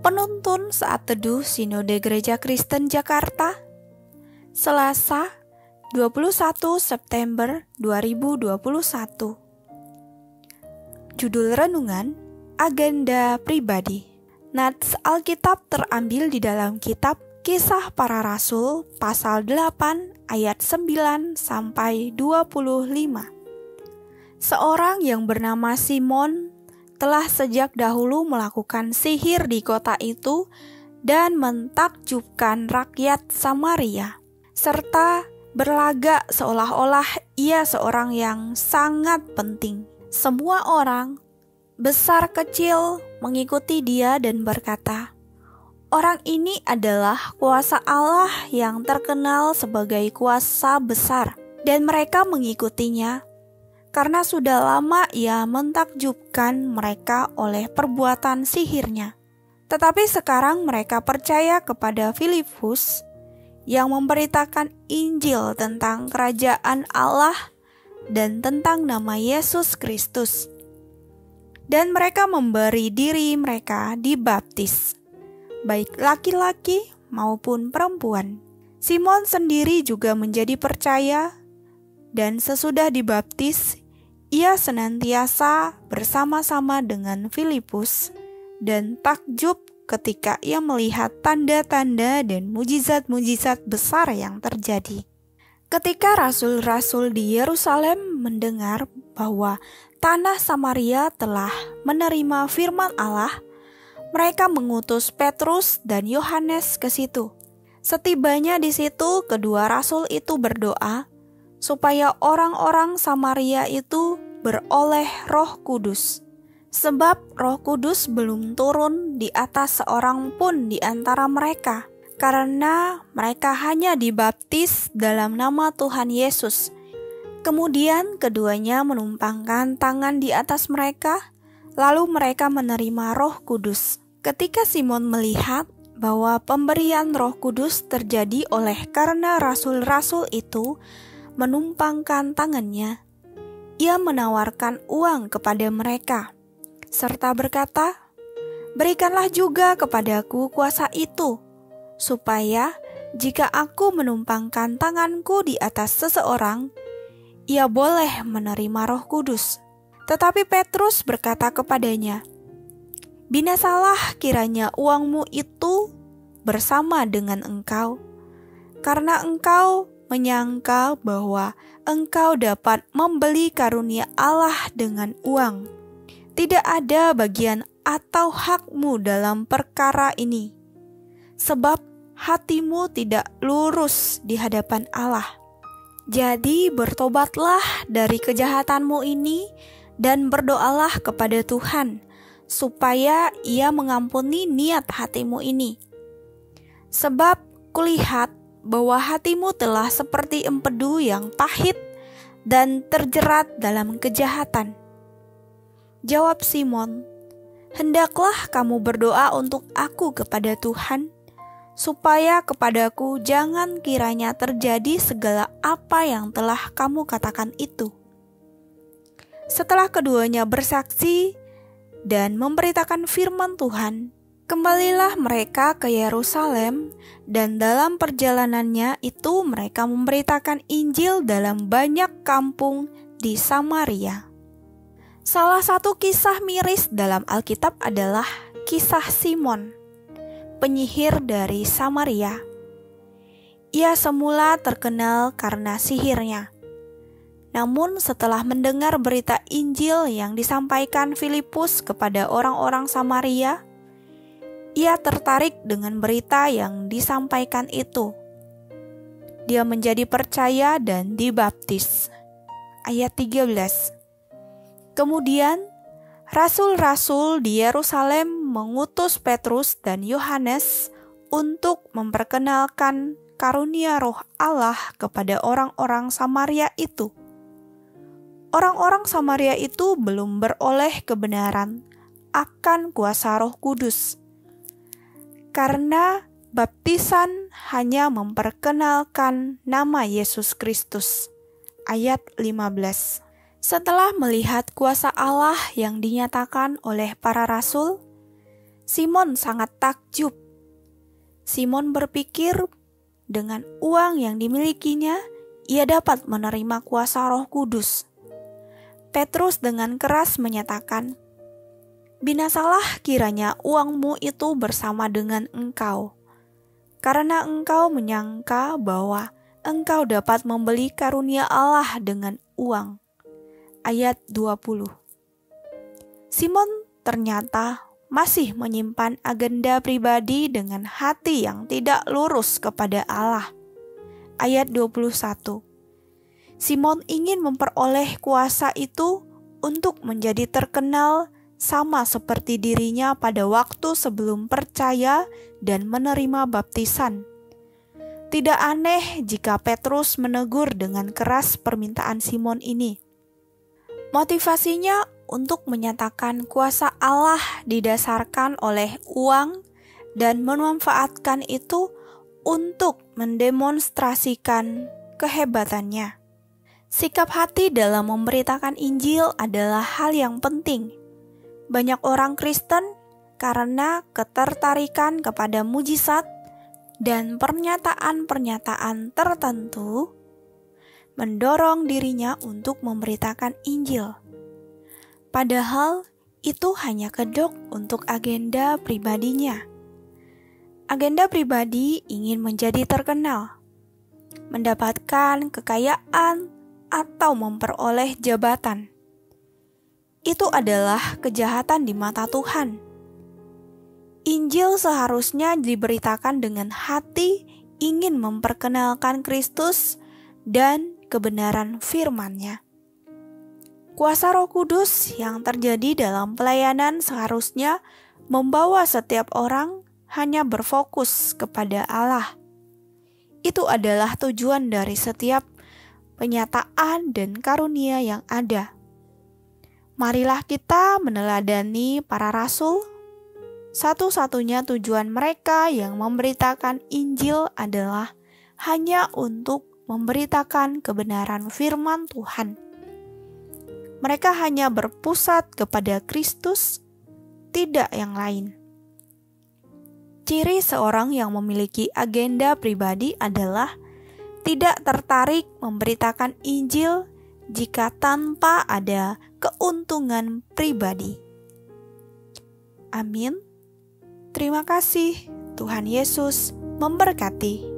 Penuntun Saat Teduh Sinode Gereja Kristen Jakarta, Selasa, 21 September 2021. Judul renungan, Agenda Pribadi. Nats Alkitab terambil di dalam kitab Kisah Para Rasul pasal 8 ayat 9 sampai 25. Seorang yang bernama Simon telah sejak dahulu melakukan sihir di kota itu dan mentakjubkan rakyat Samaria, serta berlagak seolah-olah ia seorang yang sangat penting. Semua orang, besar kecil, mengikuti dia dan berkata, "Orang ini adalah kuasa Allah yang terkenal sebagai kuasa besar," dan mereka mengikutinya karena sudah lama ia mentakjubkan mereka oleh perbuatan sihirnya. Tetapi sekarang mereka percaya kepada Filipus yang memberitakan Injil tentang kerajaan Allah dan tentang nama Yesus Kristus. Dan mereka memberi diri mereka dibaptis, baik laki-laki maupun perempuan. Simon sendiri juga menjadi percaya, dan sesudah dibaptis, ia senantiasa bersama-sama dengan Filipus dan takjub ketika ia melihat tanda-tanda dan mujizat-mujizat besar yang terjadi. Ketika rasul-rasul di Yerusalem mendengar bahwa tanah Samaria telah menerima firman Allah, mereka mengutus Petrus dan Yohanes ke situ. Setibanya di situ, kedua rasul itu berdoa supaya orang-orang Samaria itu beroleh Roh Kudus, sebab Roh Kudus belum turun di atas seorang pun di antara mereka, karena mereka hanya dibaptis dalam nama Tuhan Yesus. Kemudian keduanya menumpangkan tangan di atas mereka, lalu mereka menerima Roh Kudus. Ketika Simon melihat bahwa pemberian Roh Kudus terjadi oleh karena rasul-rasul itu menumpangkan tangannya, ia menawarkan uang kepada mereka, serta berkata, "Berikanlah juga kepadaku kuasa itu, supaya jika aku menumpangkan tanganku di atas seseorang, ia boleh menerima Roh Kudus." Tetapi Petrus berkata kepadanya, "Binasalah kiranya uangmu itu bersama dengan engkau, karena engkau menyangka bahwa engkau dapat membeli karunia Allah dengan uang. Tidak ada bagian atau hakmu dalam perkara ini, sebab hatimu tidak lurus di hadapan Allah. Jadi bertobatlah dari kejahatanmu ini dan berdoalah kepada Tuhan, supaya Ia mengampuni niat hatimu ini. Sebab kulihat bahwa hatimu telah seperti empedu yang pahit dan terjerat dalam kejahatan." Jawab Simon, "Hendaklah kamu berdoa untuk aku kepada Tuhan, supaya kepadaku jangan kiranya terjadi segala apa yang telah kamu katakan itu." Setelah keduanya bersaksi dan memberitakan firman Tuhan, kembalilah mereka ke Yerusalem, dan dalam perjalanannya itu mereka memberitakan Injil dalam banyak kampung di Samaria. Salah satu kisah miris dalam Alkitab adalah kisah Simon, penyihir dari Samaria. Ia semula terkenal karena sihirnya. Namun setelah mendengar berita Injil yang disampaikan Filipus kepada orang-orang Samaria, ia tertarik dengan berita yang disampaikan itu. Dia menjadi percaya dan dibaptis. Ayat 13. Kemudian, rasul-rasul di Yerusalem mengutus Petrus dan Yohanes untuk memperkenalkan karunia Roh Allah kepada orang-orang Samaria itu. Orang-orang Samaria itu belum beroleh kebenaran akan kuasa Roh Kudus, karena baptisan hanya memperkenalkan nama Yesus Kristus. Ayat 15. Setelah melihat kuasa Allah yang dinyatakan oleh para rasul, Simon sangat takjub. Simon berpikir dengan uang yang dimilikinya, ia dapat menerima kuasa Roh Kudus. Petrus dengan keras menyatakan, "Binasalah kiranya uangmu itu bersama dengan engkau, karena engkau menyangka bahwa engkau dapat membeli karunia Allah dengan uang." Ayat 20. Simon ternyata masih menyimpan agenda pribadi dengan hati yang tidak lurus kepada Allah. Ayat 21. Simon ingin memperoleh kuasa itu untuk menjadi terkenal sama seperti dirinya pada waktu sebelum percaya dan menerima baptisan. Tidak aneh jika Petrus menegur dengan keras permintaan Simon ini. Motivasinya untuk menyatakan kuasa Allah didasarkan oleh uang dan memanfaatkan itu untuk mendemonstrasikan kehebatannya. Sikap hati dalam memberitakan Injil adalah hal yang penting. Banyak orang Kristen karena ketertarikan kepada mujizat dan pernyataan-pernyataan tertentu mendorong dirinya untuk memberitakan Injil. Padahal itu hanya kedok untuk agenda pribadinya. Agenda pribadi ingin menjadi terkenal, mendapatkan kekayaan, atau memperoleh jabatan. Itu adalah kejahatan di mata Tuhan. Injil seharusnya diberitakan dengan hati ingin memperkenalkan Kristus dan kebenaran firman-Nya. Kuasa Roh Kudus yang terjadi dalam pelayanan seharusnya membawa setiap orang hanya berfokus kepada Allah. Itu adalah tujuan dari setiap penyataan dan karunia yang ada. Marilah kita meneladani para rasul. Satu-satunya tujuan mereka yang memberitakan Injil adalah hanya untuk memberitakan kebenaran firman Tuhan. Mereka hanya berpusat kepada Kristus, tidak yang lain. Ciri seorang yang memiliki agenda pribadi adalah tidak tertarik memberitakan Injil jika tanpa ada keuntungan pribadi. Amin. Terima kasih. Tuhan Yesus memberkati.